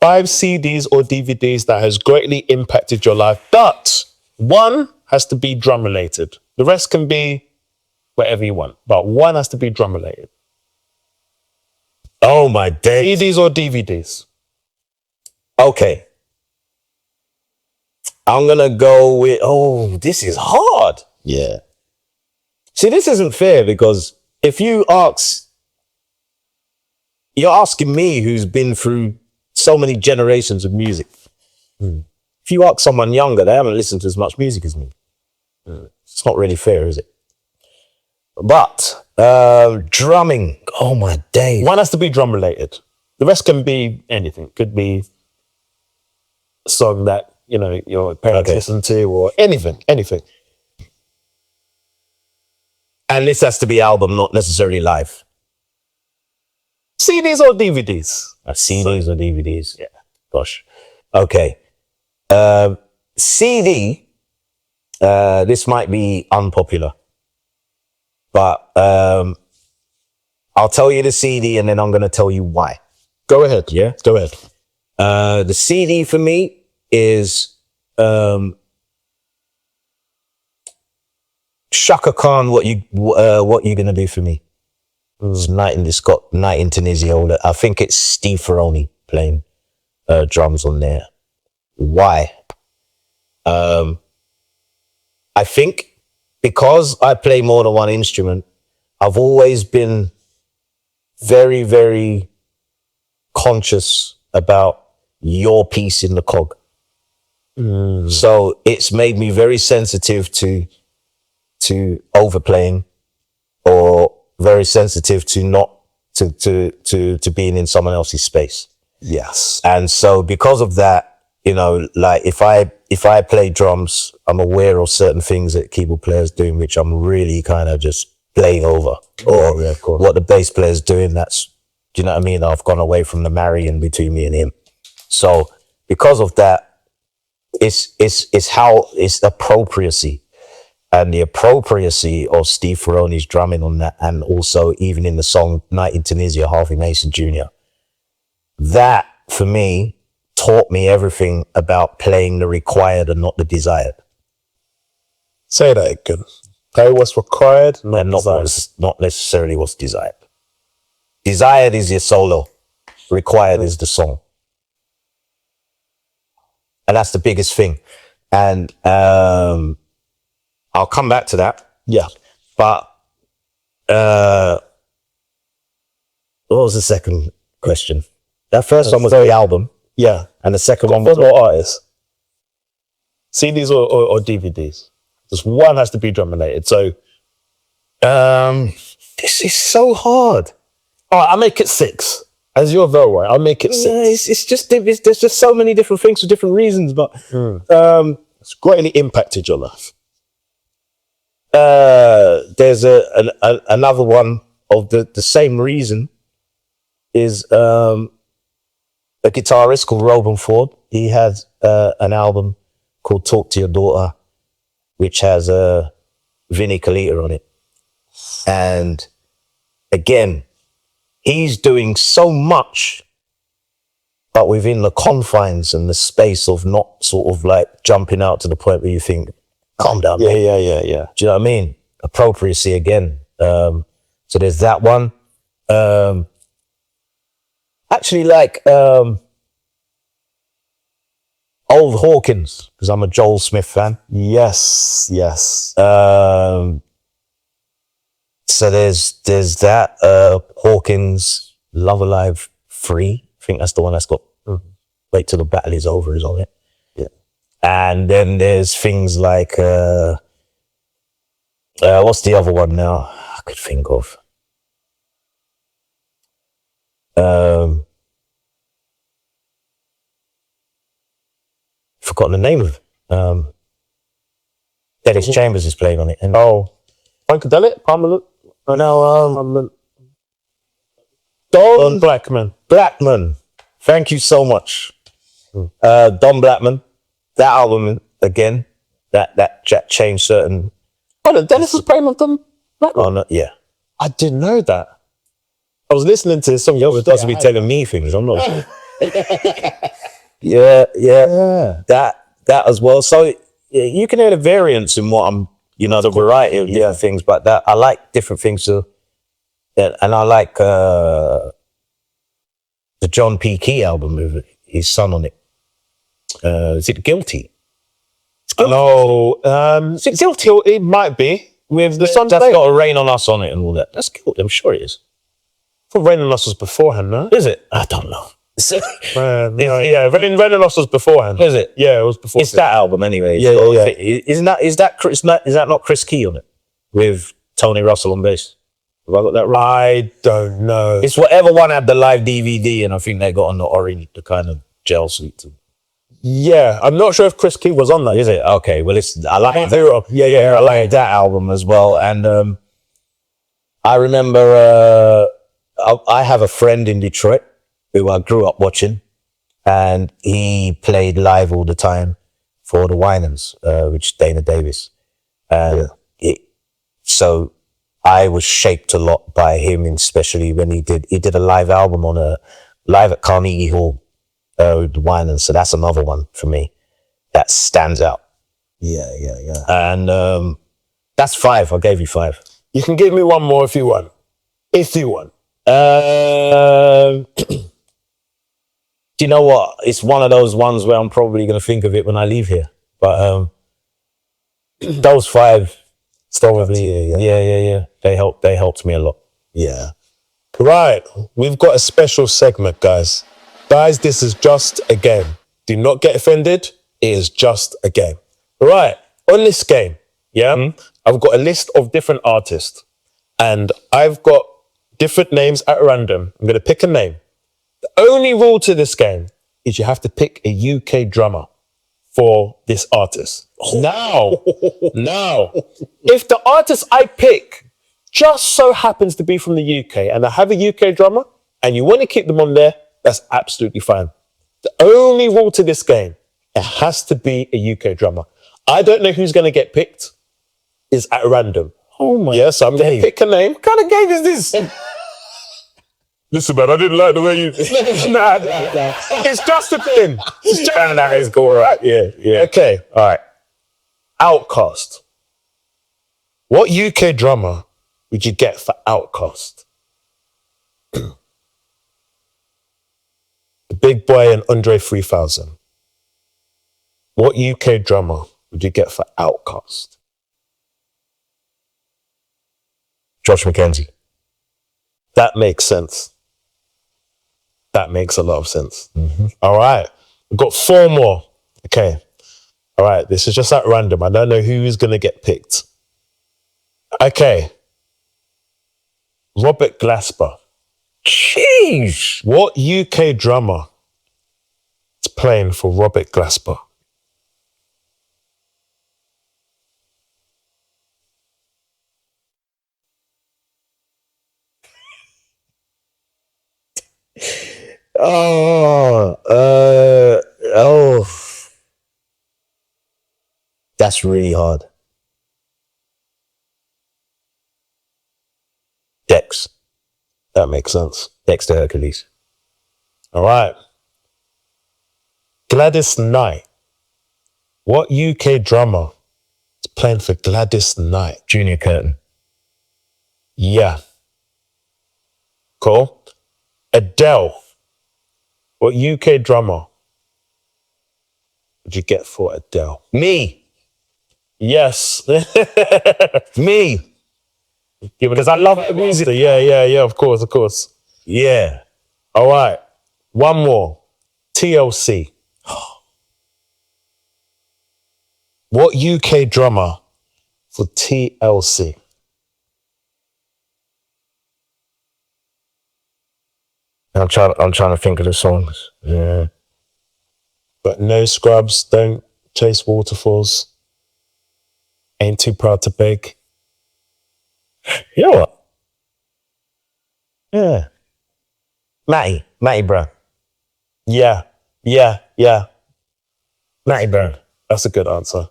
5 CDs or DVDs that has greatly impacted your life, but one has to be drum related. The rest can be whatever you want, but one has to be drum related. Oh, my days. CDs or DVDs? Okay. I'm going to go with, this is hard. Yeah. See, this isn't fair, because if you're asking me, who's been through so many generations of music. If you ask someone younger, they haven't listened to as much music as me. It's not really fair, is it? But drumming, oh my days. One has to be drum related. The rest can be anything. Could be a song that, your parents listen to, or anything. And this has to be album, not necessarily live. CDs or DVDs? CDs or DVDs? Yeah. Gosh. Okay. CD, this might be unpopular, but I'll tell you the CD and then I'm going to tell you why. Go ahead. Yeah? Go ahead. The CD for me is Shaka Khan, What You Gonna Do For Me. It's it's got Night in Tunisia. I think it's Steve Ferroni playing drums on there. Why? I think because I play more than one instrument, I've always been very, very conscious about your piece in the cog. So it's made me very sensitive to overplaying, or very sensitive to not to being in someone else's space. Yes. And so because of that, like if I play drums, I'm aware of certain things that keyboard players doing, which I'm really kind of just playing over. Or what the bass player's doing, do you know what I mean? I've gone away from the marrying between me and him. So because of that, it's appropriacy. And the appropriacy of Steve Ferroni's drumming on that, and also even in the song Night in Tunisia, Harvey Mason Jr., that for me taught me everything about playing the required and not the desired. Say that again. Play what's required, not necessarily what's desired. Desired is your solo, required is the song. And that's the biggest thing. And I'll come back to that. Yeah. But what was the second question? That first one was the album. Yeah. And the second one was what artist? CDs or DVDs? Just one has to be drum related. So this is so hard. All right, I'll make it 6. As your Velroy, I'll make it 6. Yeah, there's just so many different things for different reasons, but it's greatly impacted your life. There's another one of the same reason is a guitarist called Robin Ford. He has an album called Talk to Your Daughter, which has Vinnie Colaiuta on it. And again, he's doing so much but within the confines and the space of not sort of like jumping out to the point where you think, calm down, Yeah, mate. yeah. Do you know what I mean? Appropriacy again. So there's that one. Actually, like Old Hawkins, because I'm a Joel Smith fan. Yes. So there's that Hawkins Love Alive 3. I think that's the one that's got Wait Till the Battle Is Over is on it. Yeah. And then there's things like what's the other one now? I could think of. Forgotten the name of it. Dennis Chambers is playing on it. And Funkadelic? Parliament? no, Don Blackman. Blackman. Thank you so much. Don Blackman. That album again. That changed certain. Oh, Dennis was playing with Don Blackman? Oh no, yeah. I didn't know that. I was listening to some. Yo, it doesn't be telling me things. I'm not. Yeah. That as well. So you can hear the variance in what I'm, the variety of different things. But that I like different things too. And I like the John P. Key album with his son on it. Is it Guilty? No, Is it Guilty? it might be with the Sun's That's Day. got a Rain on Us on it and all that. That's Guilty. I'm sure it is. I thought Rain on Us was beforehand, no? Is it? I don't know. Yeah, Rain on Us was beforehand. Is it? Yeah, it was before. It's that album anyway. Yeah. Is that not Chris Key on it with Tony Russell on bass? Have I got that right? I don't know. It's whatever one had the live DVD, and I think they got on the Ori, the kind of gel suit. Yeah, I'm not sure if Chris Key was on that. Is it? Okay, well, I like Zero. I like that album as well. And I remember I have a friend in Detroit who I grew up watching, and he played live all the time for the Winans, which is Dana Davis. So I was shaped a lot by him, especially when he did a live album live at Carnegie Hall with the Winans. So that's another one for me that stands out. Yeah. And that's 5. I gave you 5. You can give me one more if you want. If you want. Do you know what? It's one of those ones where I'm probably going to think of it when I leave here. But those 5, probably, yeah. They helped me a lot. Yeah. Right. We've got a special segment, guys. Guys, this is just a game. Do not get offended. It is just a game. Right. On this game, I've got a list of different artists. And I've got different names at random. I'm going to pick a name. The only rule to this game is you have to pick a UK drummer for this artist. Now, if the artist I pick just so happens to be from the UK and I have a UK drummer and you want to keep them on there, that's absolutely fine. The only rule to this game, it has to be a UK drummer. I don't know who's going to get picked. It's at random. Oh my! Yeah, so I'm going to pick a name. What kind of game is this? Listen, man, I didn't like the way you... nah. It's just a thing. It's cool, right? Yeah. Okay, all right. Outcast. What UK drummer would you get for Outcast? The Big Boy and Andre 3000. What UK drummer would you get for Outcast? Josh McKenzie. That makes sense. That makes a lot of sense. All right. We've got 4 more. Okay. All right. This is just at random. I don't know who is going to get picked. Okay. Robert Glasper. Jeez. What UK drummer is playing for Robert Glasper? That's really hard. Dex. That makes sense. Dexter Hercules. All right. Gladys Knight. What UK drummer is playing for Gladys Knight? Junior Curtin. Yeah. Cool. Adele. What UK drummer would you get for Adele? Me. Yes. Me. Because I love the music. Yeah, of course. Yeah. All right. One more. TLC. What UK drummer for TLC? I'm trying to think of the songs. Yeah. But no scrubs, don't chase waterfalls. Ain't too proud to beg. You know what? Yeah. Matty Brown. Yeah. Matty Brown. That's a good answer.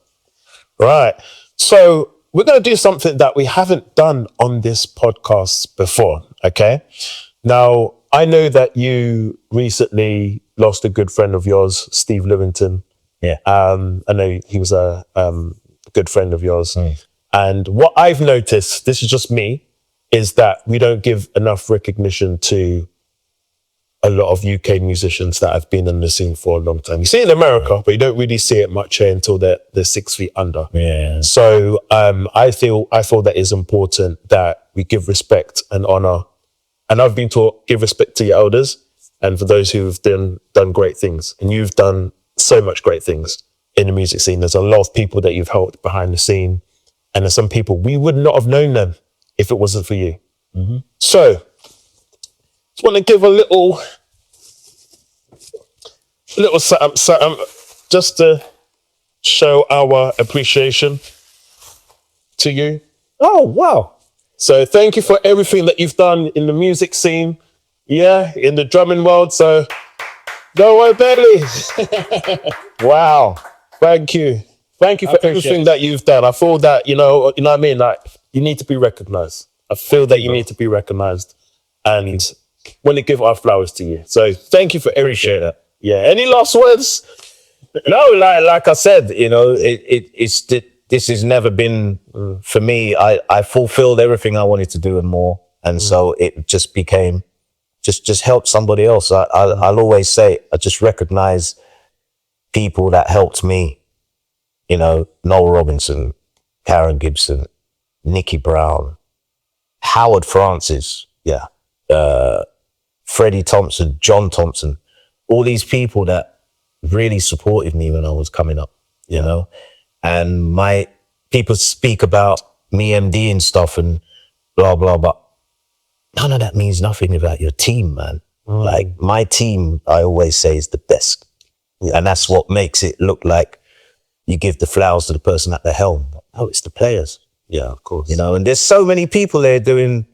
Right. So we're going to do something that we haven't done on this podcast before, okay? Now, I know that you recently lost a good friend of yours, Steve Lewington. Yeah. I know he was a good friend of yours. And what I've noticed, this is just me, is that we don't give enough recognition to a lot of UK musicians that have been in the scene for a long time. You see it in America, but you don't really see it much here until they're 6 feet under. Yeah. So I feel that it's important that we give respect and honor. And I've been taught, give respect to your elders and for those who've done great things. And you've done so much great things in the music scene. There's a lot of people that you've helped behind the scene. And there's some people, we would not have known them if it wasn't for you. Mm-hmm. So, just want to give a little something, just to show our appreciation to you. Oh, wow. So thank you for everything that you've done in the music scene, in the drumming world. So, Velroy Bailey. Wow. Thank you for everything that you've done. I feel that, you know what I mean? Like, you need to be recognized. I feel that you need to be recognized and want to give our flowers to you. So thank you for everything. Appreciate that. Yeah. Any last words? No, like I said, this has never been for me. I fulfilled everything I wanted to do and more, and so it just became just help somebody else. I'll always say I just recognize people that helped me. You know, Noel Robinson, Karen Gibson, Nicky Brown, Howard Francis, Freddie Thompson, John Thompson, all these people that really supported me when I was coming up, you know. And my people speak about me MDing stuff and blah, blah, but none of that means nothing about your team, man. Like my team, I always say, is the best. And that's what makes it look like you give the flowers to the person at the helm. Oh, it's the players. Yeah, of course. You know, and there's so many people there doing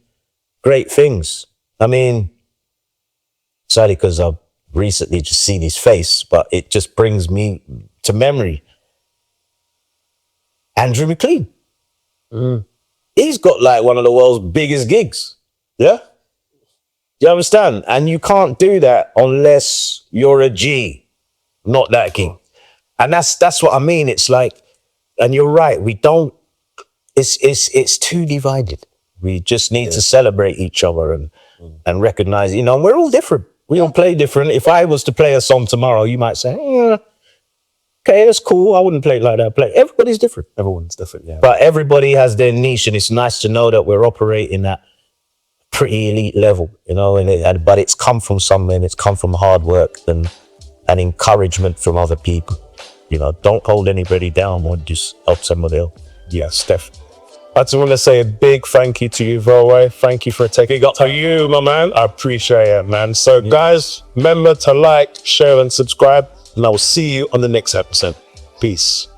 great things. I mean, sadly, because I've recently just seen his face, but it just brings me to memory. Andrew McLean. He's got like one of the world's biggest gigs. Yeah? You understand? And you can't do that unless you're a G, not that king. And that's what I mean. It's like, and you're right, we don't, it's too divided. We just need to celebrate each other and recognize, you know, we're all different. We don't play different. If I was to play a song tomorrow, you might say, okay, that's cool. I wouldn't play it like that. Everybody's different. Everyone's different, yeah. But everybody has their niche, and it's nice to know that we're operating at pretty elite level, you know, but it's come from somewhere, and it's come from hard work and encouragement from other people. You know, don't hold anybody down or just help somebody else. Yeah, Steph. I just want to say a big thank you to you, Velroy. Thank you for taking up to you, my man. I appreciate it, man. So, guys, remember to like, share, and subscribe, and I will see you on the next episode. Peace.